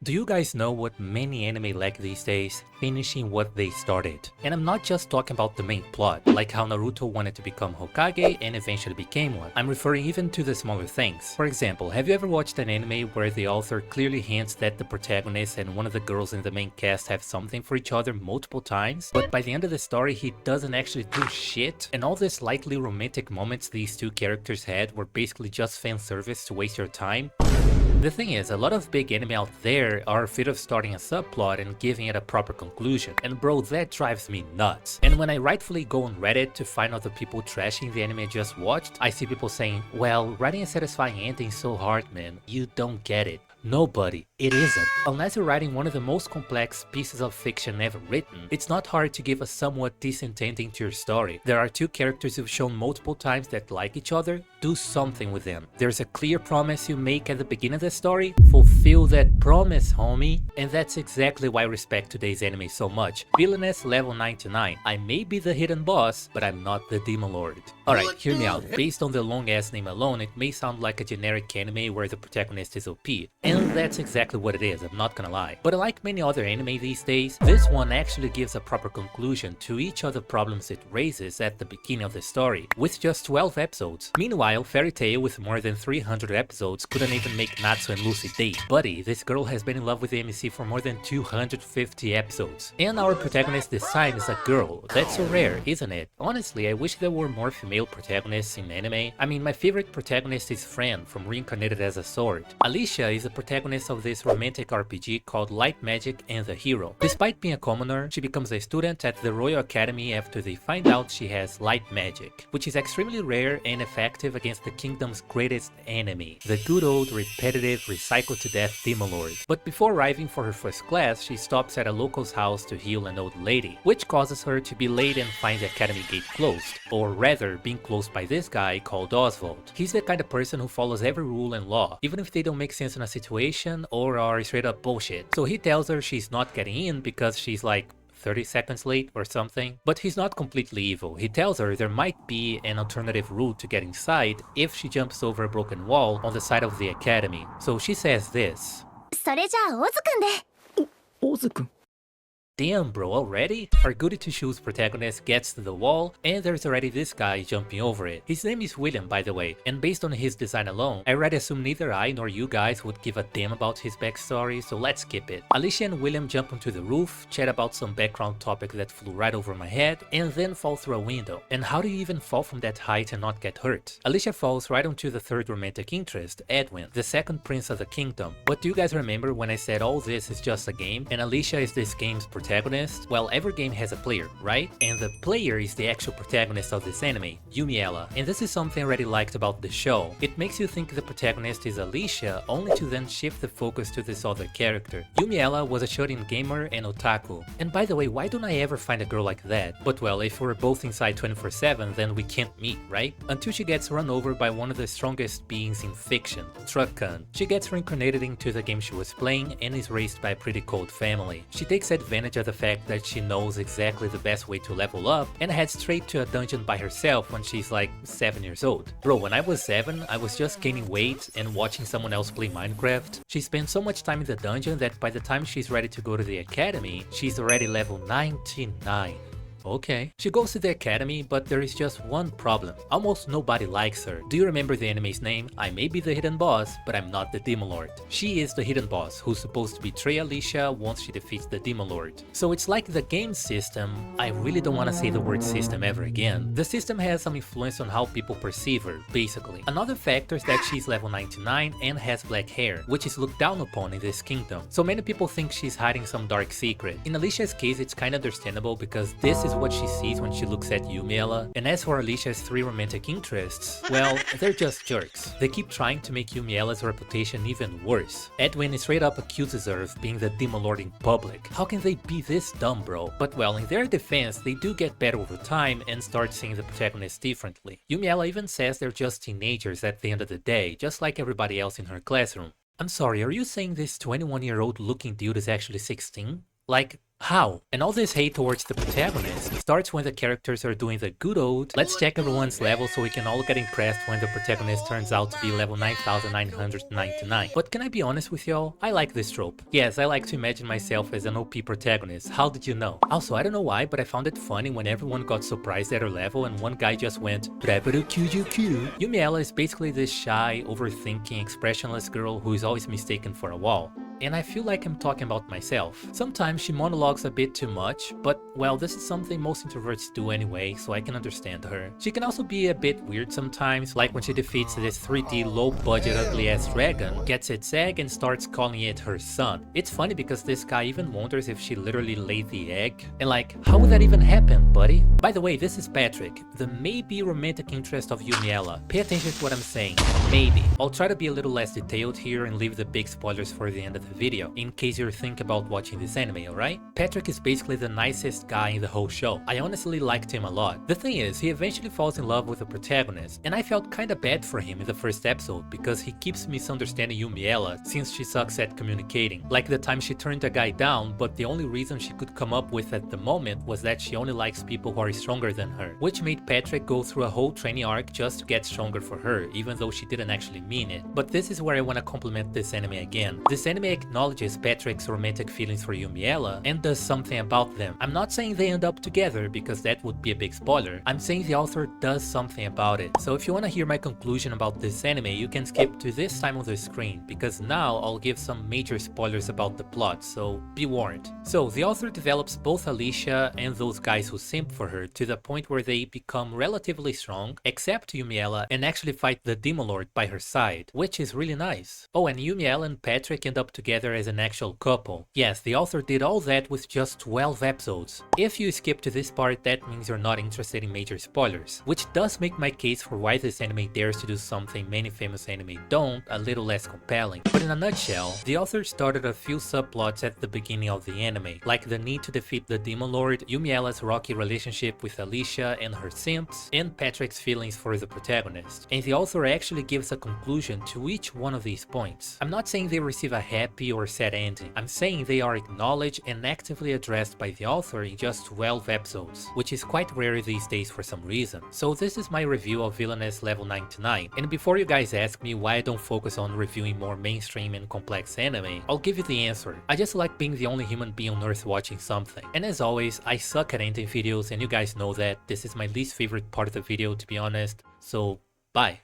Do you guys know what many anime lack these days? Finishing what they started. And I'm not just talking about the main plot, like how Naruto wanted to become Hokage and eventually became one. I'm referring even to the smaller things. For example, have you ever watched an anime where the author clearly hints that the protagonist and one of the girls in the main cast have something for each other multiple times, but by the end of the story he doesn't actually do shit? And all the slightly romantic moments these two characters had were basically just fan service to waste your time? The thing is, a lot of big anime out there are afraid of starting a subplot and giving it a proper conclusion, and bro, that drives me nuts. And when I rightfully go on Reddit to find out the people trashing the anime I just watched, I see people saying, well, writing a satisfying ending is so hard, man, you don't get it. Nobody. It isn't. Unless you're writing one of the most complex pieces of fiction ever written, it's not hard to give a somewhat decent ending to your story. There are two characters you've shown multiple times that like each other, do something with them. There's a clear promise you make at the beginning of the story, fulfill that promise, homie. And that's exactly why I respect today's anime so much. Villainess Level 99. I may be the hidden boss, but I'm not the demon lord. Alright, hear me out. Based on the long ass name alone, it may sound like a generic anime where the protagonist is OP. And that's exactly what it is, I'm not gonna lie. But unlike many other anime these days, this one actually gives a proper conclusion to each of the problems it raises at the beginning of the story, with just 12 episodes. Meanwhile, Fairy Tail with more than 300 episodes couldn't even make Natsu and Lucy date. Buddy, this girl has been in love with the MC for more than 250 episodes. And our protagonist this time is a girl. That's so rare, isn't it? Honestly, I wish there were more female protagonists in anime. I mean, my favorite protagonist is Fran from Reincarnated as a Sword. Alicia is the protagonist of this romantic RPG called Light Magic and the Hero. Despite being a commoner, she becomes a student at the Royal Academy after they find out she has light magic, which is extremely rare and effective against the kingdom's greatest enemy, the good old repetitive recycled to death demon lord. But before arriving for her first class, she stops at a local's house to heal an old lady, which causes her to be late and find the academy gate closed, or rather being closed by this guy called Oswald. He's the kind of person who follows every rule and law, even if they don't make sense in a situation or are straight up bullshit. So he tells her she's not getting in because she's like 30 seconds late or something. But he's not completely evil. He tells her there might be an alternative route to get inside if she jumps over a broken wall on the side of the academy. So she says this. それじゃあオズくんで。オズくん Damn bro, already? Our goody two-shoes protagonist gets to the wall and there's already this guy jumping over it. His name is William, by the way, and based on his design alone, I already assume neither I nor you guys would give a damn about his backstory, so let's skip it. Alicia and William jump onto the roof, chat about some background topic that flew right over my head, and then fall through a window. And how do you even fall from that height and not get hurt? Alicia falls right onto the third romantic interest, Edwin, the second prince of the kingdom. But do you guys remember when I said all this is just a game and Alicia is this game's protagonist? Well, every game has a player, right? And the player is the actual protagonist of this anime, Yumiella. And this is something I already liked about the show. It makes you think the protagonist is Alicia, only to then shift the focus to this other character. Yumiella was a shonen gamer and otaku. And by the way, why don't I ever find a girl like that? But well, if we're both inside 24/7, then we can't meet, right? Until she gets run over by one of the strongest beings in fiction, Truck-kun. She gets reincarnated into the game she was playing and is raised by a pretty cold family. She takes advantage of the fact that she knows exactly the best way to level up and heads straight to a dungeon by herself when she's like 7 years old. Bro, when I was 7, I was just gaining weight and watching someone else play Minecraft. She spends so much time in the dungeon that by the time she's ready to go to the academy, she's already level 99. Okay. She goes to the academy, but there is just one problem. Almost nobody likes her. Do you remember the anime's name? I may be the hidden boss, but I'm not the demon lord. She is the hidden boss, who's supposed to betray Alicia once she defeats the demon lord. So it's like the game system, I really don't want to say the word system ever again. The system has some influence on how people perceive her, basically. Another factor is that she's level 99 and has black hair, which is looked down upon in this kingdom. So many people think she's hiding some dark secret. In Alicia's case, it's kinda understandable because this is what she sees when she looks at Yumiella. And as for Alicia's 3 romantic interests, well, they're just jerks. They keep trying to make Yumiella's reputation even worse. Edwin straight up accuses her of being the demon lord in public. How can they be this dumb, bro? But well, in their defense, they do get better over time and start seeing the protagonist differently. Yumiella even says they're just teenagers at the end of the day, just like everybody else in her classroom. I'm sorry, are you saying this 21-year-old looking dude is actually 16? Like, How? And all this hate towards the protagonist starts when the characters are doing the good old let's check everyone's level so we can all get impressed when the protagonist turns out to be level 9999. But can I be honest with y'all? I like this trope. Yes, I like to imagine myself as an OP protagonist. How did you know? Also, I don't know why, but I found it funny when everyone got surprised at her level and one guy just went Yumiella is basically this shy, overthinking, expressionless girl who is always mistaken for a wall. And I feel like I'm talking about myself. Sometimes she monologues a bit too much, but well, this is something most introverts do anyway, so I can understand her. She can also be a bit weird sometimes, like when she defeats this 3D low-budget ugly-ass dragon, gets its egg and starts calling it her son. It's funny because this guy even wonders if she literally laid the egg. And like, how would that even happen, buddy? By the way, this is Patrick, the maybe romantic interest of Yumiella. Pay attention to what I'm saying. Maybe. I'll try to be a little less detailed here and leave the big spoilers for the end of the video, in case you're thinking about watching this anime, alright? Patrick is basically the nicest guy in the whole show. I honestly liked him a lot. The thing is, he eventually falls in love with the protagonist, and I felt kinda bad for him in the first episode because he keeps misunderstanding Yumiella since she sucks at communicating. Like the time she turned a guy down, but the only reason she could come up with at the moment was that she only likes people who are stronger than her, which made Patrick go through a whole training arc just to get stronger for her, even though she didn't actually mean it. But this is where I wanna compliment this anime again. This anime acknowledges Patrick's romantic feelings for Yumiella and does something about them. I'm not saying they end up together because that would be a big spoiler. I'm saying the author does something about it. So if you want to hear my conclusion about this anime, you can skip to this time on the screen because now I'll give some major spoilers about the plot, so be warned. So the author develops both Alicia and those guys who simp for her to the point where they become relatively strong, except Yumiella, and actually fight the Demon Lord by her side, which is really nice. Oh, and Yumiella and Patrick end up together as an actual couple. Yes, the author did all that with just 12 episodes. If you skip to this part, that means you're not interested in major spoilers, which does make my case for why this anime dares to do something many famous anime don't a little less compelling. But in a nutshell, the author started a few subplots at the beginning of the anime, like the need to defeat the Demon Lord, Yumiella's rocky relationship with Alicia and her simps, and Patrick's feelings for the protagonist. And the author actually gives a conclusion to each one of these points. I'm not saying they receive a happy or sad ending. I'm saying they are acknowledged and actively addressed by the author in just 12 episodes, which is quite rare these days for some reason. So this is my review of Villainess Level 99, and before you guys ask me why I don't focus on reviewing more mainstream and complex anime, I'll give you the answer. I just like being the only human being on earth watching something. And as always, I suck at ending videos and you guys know that. This is my least favorite part of the video, to be honest, so bye.